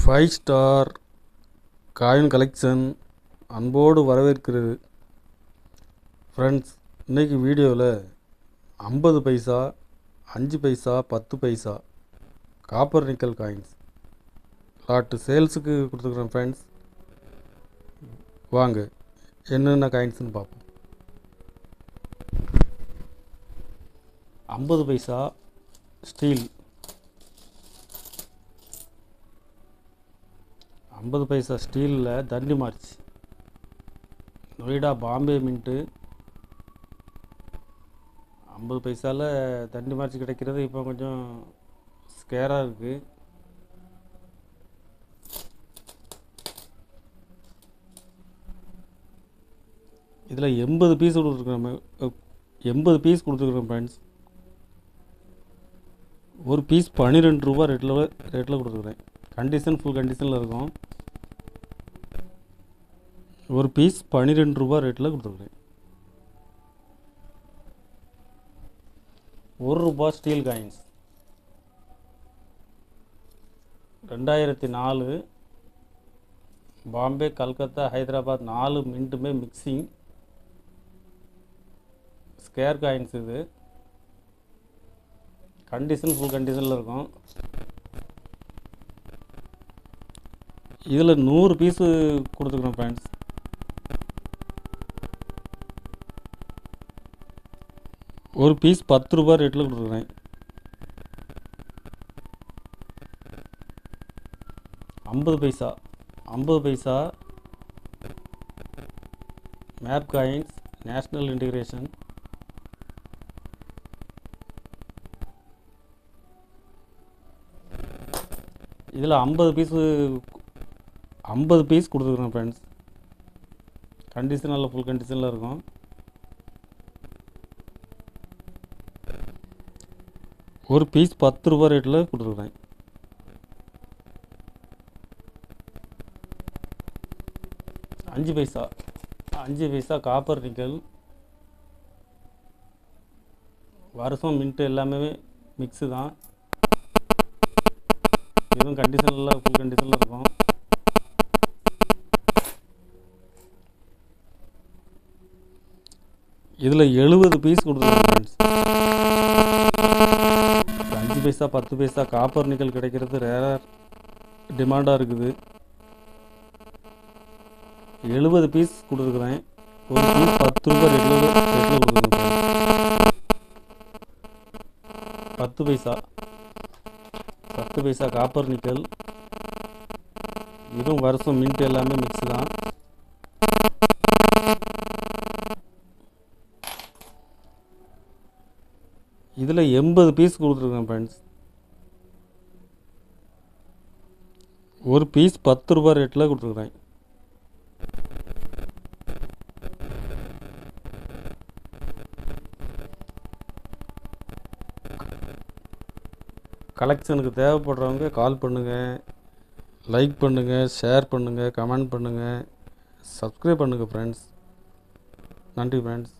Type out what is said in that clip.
Five star coin collection அன்போடு வரவேற்கிறது. Friends, இன்றைக்கி வீடியோவில் 50 பைசா, 5 பைசா, 10 பைசா காப்பர் நிக்கல் காயின்ஸ் லாட்டு சேல்ஸுக்கு கொடுத்துருக்குறேன். ஃப்ரெண்ட்ஸ், வாங்க என்னென்ன காயின்ஸ்னு பார்ப்போம். 50 பைசா ஸ்டீல், 50 பைசா ஸ்டீலில் தண்டி மார்ச், நொய்டா பாம்பே மின்ட்டு. 50 பைசாவில் தண்டி மார்ச் கிடைக்கிறது இப்போ கொஞ்சம் ஸ்கேராக இருக்குது. இதில் 80 பீஸ் கொடுத்துருக்குறோம். 80 பீஸ் கொடுத்துருக்குறோம் ஃப்ரெண்ட்ஸ். ஒரு பீஸ் 12 ரூபா ரேட்டில் கொடுத்துருக்குறேன். கண்டிஷன் ஃபுல் கண்டிஷனில் இருக்கும். ஒரு பீஸ் 12 ரூபா ரேட்டில் கொடுத்துருக்குறேன். 1 ரூபா ஸ்டீல் காயின்ஸ் 2004 பாம்பே, கல்கத்தா, ஹைதராபாத் 4 மின்ட்டுமே மிக்சிங் ஸ்கேர் காயின்ஸ். இது கண்டிஷன் ஃபுல் கண்டிஷனில் இருக்கும். இதில் 100 பீஸு கொடுத்துருக்குறோம் ஃப்ரெண்ட்ஸ். ஒரு பீஸ் 10 ரூபா ரேட்டில் கொடுத்துருக்குறேன். 50 பைசா, 50 பைசா மேப் காயின்ஸ், நேஷ்னல் இன்டிகிரேஷன். இதில் 50 பீஸ் கொடுத்துருக்குறேன் ஃப்ரெண்ட்ஸ். கண்டிஷனில் ஃபுல் கண்டிஷனில் இருக்கும். ஒரு பீஸ் 10 ரூபா ரேட்டில் கொடுத்துருக்குறேன். அஞ்சு பைசா காப்பர் நிக்கல், வருஷம் மின்ட்டு எல்லாமே மிக்ஸு தான். இதுவும் கண்டிஷனில் ஃபுல் கண்டிஷனில் இருக்கும். இதில் 70 பீஸ் கொடுத்துருக்கோம் ஃப்ரெண்ட்ஸ். 5 பைசா 10 பைசா காப்பர் நிக்கல் கிடைக்கிறது ரேராக டிமாண்டாக இருக்குது. 70 பீஸ் கொடுத்துருக்குறேன். ஒரு பீஸ் 10 ரூபா ரேட்டில் கொடுத்துருக்குறேன். 10 பைசா காப்பர் நிக்கல், இதுவும் வருஷம் மின்ட் எல்லாமே மிக்ஸ் தான். இதில் 80 பீஸ் கொடுத்துருக்கேன் ஃப்ரெண்ட்ஸ். ஒரு பீஸ் 10 ரூபா ரேட்டில் கொடுத்துருக்குறேன். கலெக்ஷனுக்கு தேவைப்படுறவங்க கால் பண்ணுங்கள், லைக் பண்ணுங்கள், ஷேர் பண்ணுங்கள், கமெண்ட் பண்ணுங்கள், சப்ஸ்கிரைப் பண்ணுங்கள் ஃப்ரெண்ட்ஸ். நன்றி ஃப்ரெண்ட்ஸ்.